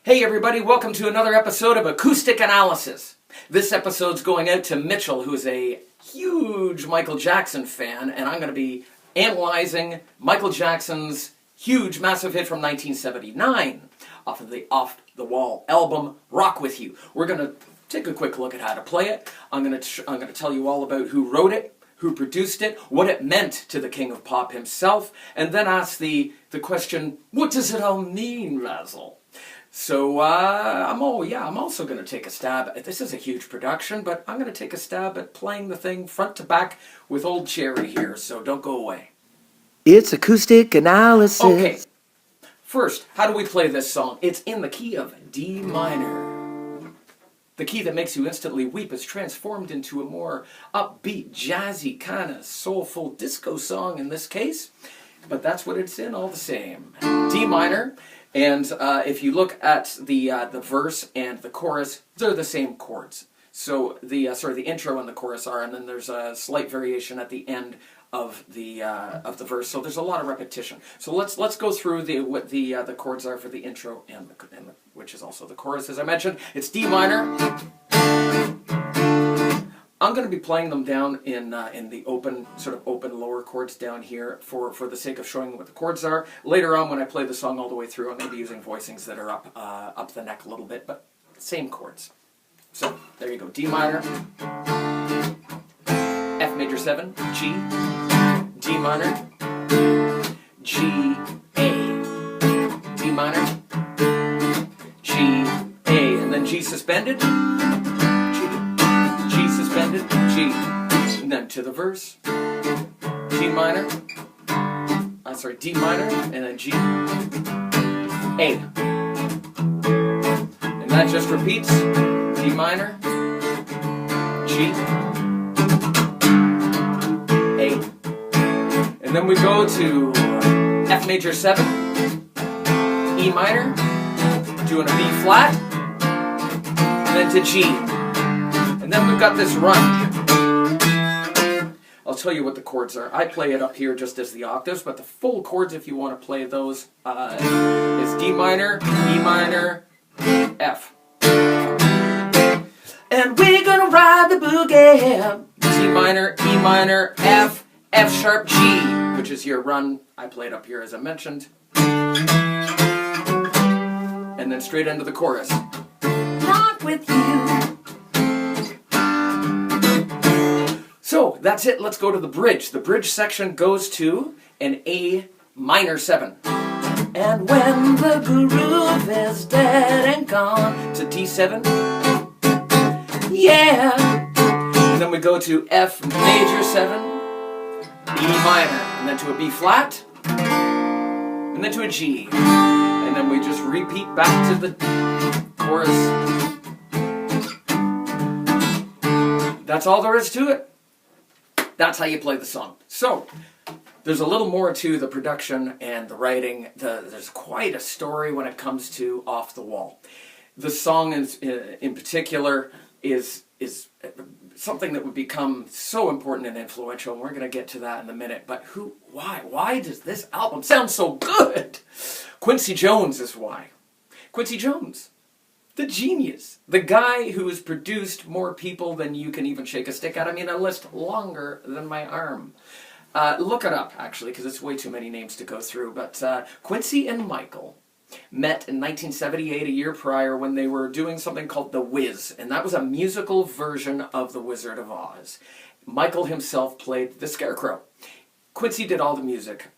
Hey everybody, welcome to another episode of Acoustic Analysis. This episode's going out to Micheal, who's a huge Michael Jackson fan, and I'm going to be analyzing Michael Jackson's huge, massive hit from 1979 off of the Off the Wall album, Rock With You. We're going to take a quick look at how to play it. I'm going to tell you all about who wrote it, who produced it, what it meant to the King of Pop himself, and then ask the question, what does it all mean, Razzle? So, I'm also going to take a stab at, this is a huge production, but I'm going to take a stab at playing the thing front to back with old Cherry here, so don't go away. It's Acoustic Analysis. Okay, first, how do we play this song? It's in the key of D minor. The key that makes you instantly weep is transformed into a more upbeat, jazzy, kind of soulful disco song in this case, but that's what it's in all the same. D minor. And if you look at the verse and the chorus, they're the same chords. So the intro and the chorus are, and then there's a slight variation at the end of the verse. So there's a lot of repetition. So let's go through what the chords are for the intro and which is also the chorus, as I mentioned. It's D minor. I'm going to be playing them down in the open lower chords down here for the sake of showing what the chords are. Later on, when I play the song all the way through, I'm going to be using voicings that are up the neck a little bit, but same chords. So there you go: D minor, F major 7, G, D minor, G, A, D minor, G, A, and then G suspended. Suspended, G, and then to the verse, G minor, D minor, and then G, A, and that just repeats, D minor, G, A, and then we go to F major 7, E minor, doing a B flat, and then to G. And then we've got this run. I'll tell you what the chords are. I play it up here just as the octaves, but the full chords, if you want to play those, is D minor, E minor, F. And we're gonna ride the boogie. D minor, E minor, F, F sharp, G, which is your run. I play it up here as I mentioned. And then straight into the chorus. Rock with you. So, that's it. Let's go to the bridge. The bridge section goes to an A minor 7. And when the groove is dead and gone, to D7. Yeah. And then we go to F major 7, E minor, and then to a B flat, and then to a G. And then we just repeat back to the chorus. That's all there is to it. That's how you play the song. So, there's a little more to the production and the writing. There's quite a story when it comes to Off the Wall. The song in particular is something that would become so important and influential, and we're going to get to that in a minute. But why does this album sound so good? Quincy Jones is why. Quincy Jones. The genius. The guy who has produced more people than you can even shake a stick at. I mean, a list longer than my arm. Look it up, actually, because it's way too many names to go through. But Quincy and Michael met in 1978, a year prior, when they were doing something called The Wiz. And that was a musical version of The Wizard of Oz. Michael himself played the Scarecrow. Quincy did all the music.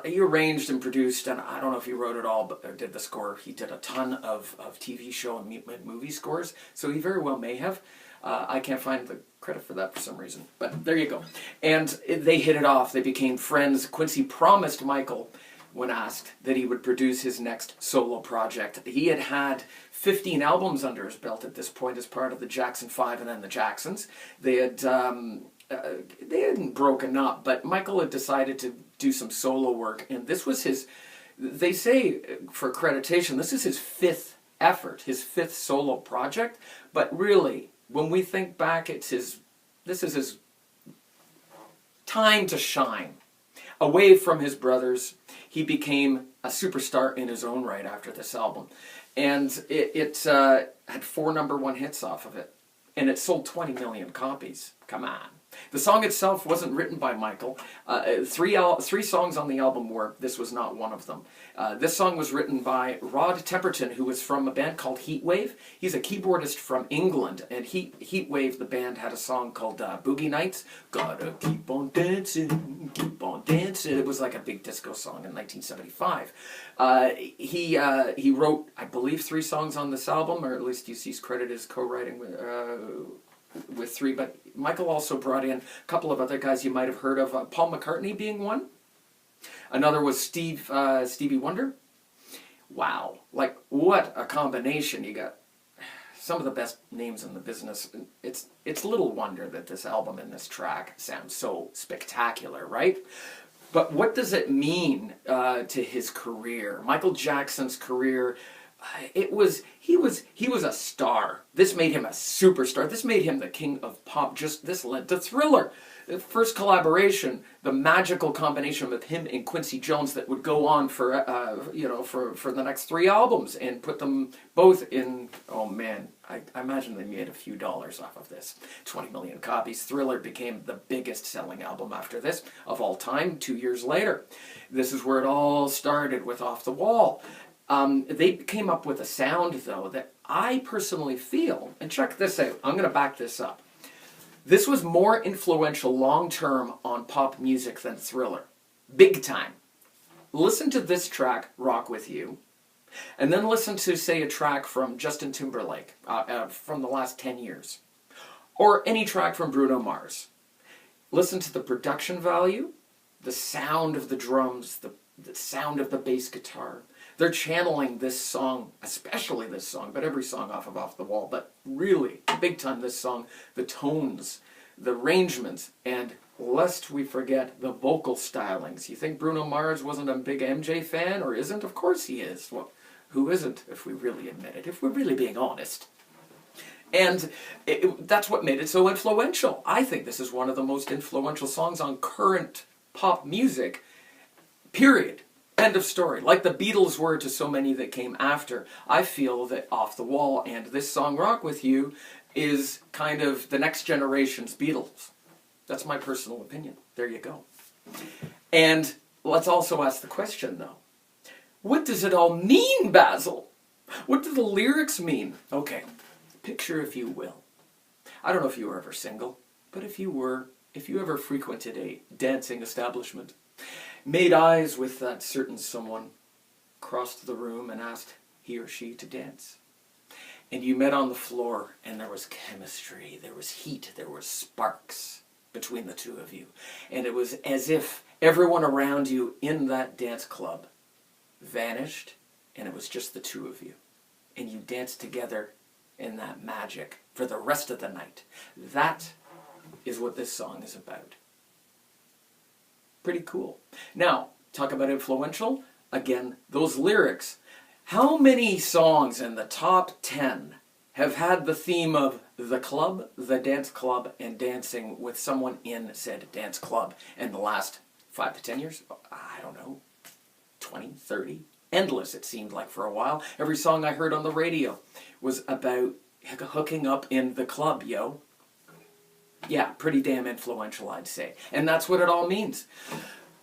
He arranged and produced, and I don't know if he wrote it all, or did the score. He did a ton of TV show and movie scores, so he very well may have. I can't find the credit for that for some reason, but there you go. And they hit it off. They became friends. Quincy promised Michael, when asked, that he would produce his next solo project. He had 15 albums under his belt at this point as part of the Jackson 5 and then the Jacksons. They hadn't broken up, but Michael had decided to do some solo work, and this was his, they say for accreditation, this is his 5th effort, his 5th solo project, but really, when we think back, this is his time to shine. Away from his brothers, he became a superstar in his own right after this album. and it had 4 #1 hits off of it, and it sold 20 million copies. Come on. The song itself wasn't written by Micheal. Three songs on the album were. This was not one of them. This song was written by Rod Temperton, who was from a band called Heatwave. He's a keyboardist from England, and Heatwave, the band, had a song called Boogie Nights. Gotta keep on dancing, keep on dancing. It was like a big disco song in 1975. He wrote, I believe, 3 songs on this album, or at least he's credited as co-writing with 3, but Micheal also brought in a couple of other guys you might have heard of, Paul McCartney being one. Another was Stevie Wonder. Wow, like what a combination. You got some of the best names in the business. It's little wonder that this album and this track sounds so spectacular, right? But what does it mean to his career? Michael Jackson's career. He was a star. This made him a superstar. This made him the king of pop. This led to Thriller. The first collaboration, the magical combination of him and Quincy Jones that would go on for the next 3 albums and put them both in. Oh man, I imagine they made a few dollars off of this. 20 million copies. Thriller became the biggest selling album after this of all time. 2 years later, this is where it all started with Off the Wall. They came up with a sound, though, that I personally feel, and check this out, I'm going to back this up. This was more influential long-term on pop music than Thriller. Big time. Listen to this track, Rock With You, and then listen to, say, a track from Justin Timberlake from the last 10 years. Or any track from Bruno Mars. Listen to the production value, the sound of the drums, the sound of the bass guitar. They're channeling this song, especially this song, but every song off of Off the Wall, but really, big time this song, the tones, the arrangements, and lest we forget the vocal stylings. You think Bruno Mars wasn't a big MJ fan, or isn't? Of course he is. Well, who isn't, if we really admit it, if we're really being honest? And that's what made it so influential. I think this is one of the most influential songs on current pop music, period. End of story. Like the Beatles were to so many that came after, I feel that Off the Wall and this song Rock With You is kind of the next generation's Beatles. That's my personal opinion. There you go. And let's also ask the question, though. What does it all mean, Basil? What do the lyrics mean? Okay, picture if you will. I don't know if you were ever single, but if you ever frequented a dancing establishment, made eyes with that certain someone, crossed the room and asked he or she to dance. And you met on the floor, and there was chemistry, there was heat, there were sparks between the two of you. And it was as if everyone around you in that dance club vanished, and it was just the two of you. And you danced together in that magic for the rest of the night. That is what this song is about. Pretty cool. Now, talk about influential. Again, those lyrics. How many songs in the top 10 have had the theme of the club, the dance club, and dancing with someone in said dance club in the last 5 to 10 years? I don't know. 20, 30? Endless, it seemed like for a while. Every song I heard on the radio was about hooking up in the club, yo. Yeah, pretty damn influential, I'd say. And that's what it all means.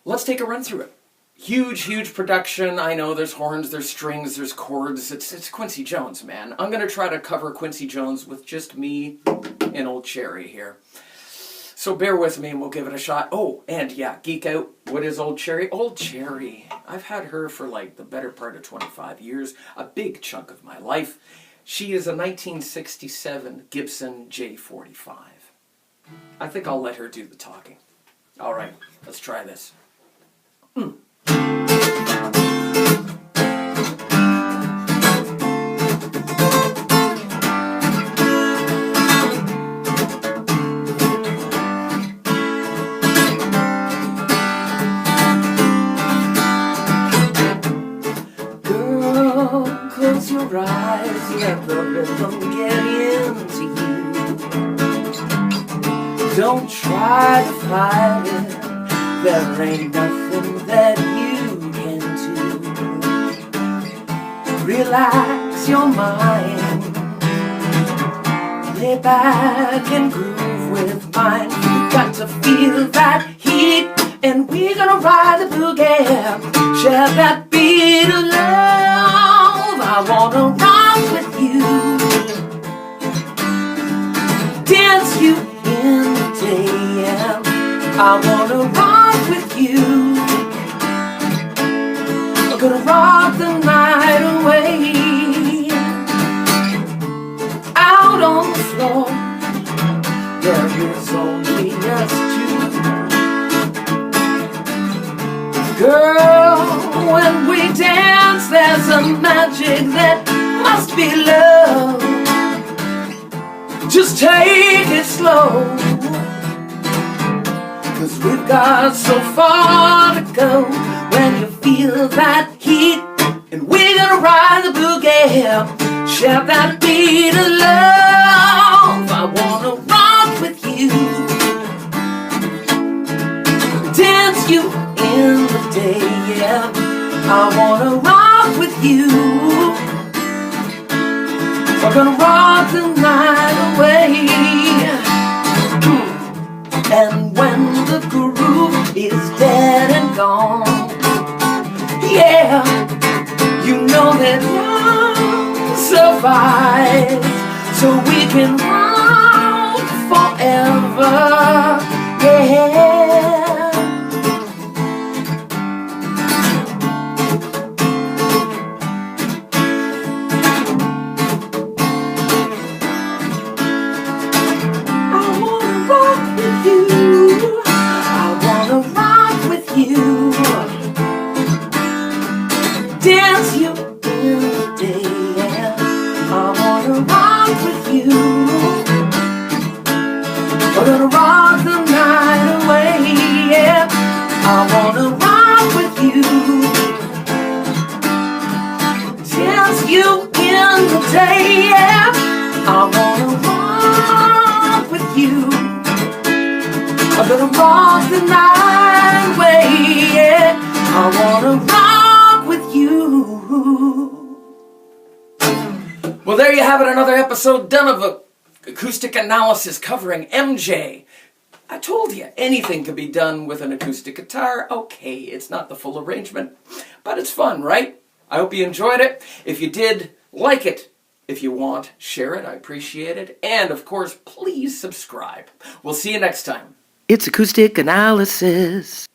Let's take a run through it. Huge, huge production. I know there's horns, there's strings, there's chords. It's Quincy Jones, man. I'm going to try to cover Quincy Jones with just me and Old Cherry here. So bear with me and we'll give it a shot. Oh, and yeah, geek out. What is Old Cherry? Old Cherry. I've had her for like the better part of 25 years. A big chunk of my life. She is a 1967 Gibson J45. I think I'll let her do the talking. All right, let's try this. Girl, close your eyes, let the rhythm get into you. Don't try to fight it, there ain't nothing that you can do. Relax ease your mind. Lay back and groove with mine. You got to feel that heat, and we're gonna ride the boogie. Share that beat of love. I wanna rock with you, dance you in the day. Yeah. I wanna rock with you. I'm gonna rock the night away. Out on the floor, there is only us two. Girl, when we dance, there's a magic that must be love. Just take it slow, 'cause we've got so far to go. When you feel that heat, and we're gonna ride the boogie. Share that beat of love. I wanna rock with you, dance you in the day. Yeah, I wanna rock with you. We're gonna rock the night away. And when the groove is dead and gone, yeah, you know that love survives, so we can rock forever. Yeah. Dance you in the day, yeah. I wanna rock with you. We're gonna rock the night away, yeah. I wanna rock with you. Dance you in the day, yeah. I wanna rock with you. I'm gonna rock the night away, yeah. I wanna rock with you. Well, there you have it, another episode done of acoustic analysis covering MJ. I told you, anything can be done with an acoustic guitar. Okay, it's not the full arrangement, but it's fun, right? I hope you enjoyed it. If you did, like it. If you want, share it. I appreciate it. And, of course, please subscribe. We'll see you next time. It's acoustic analysis.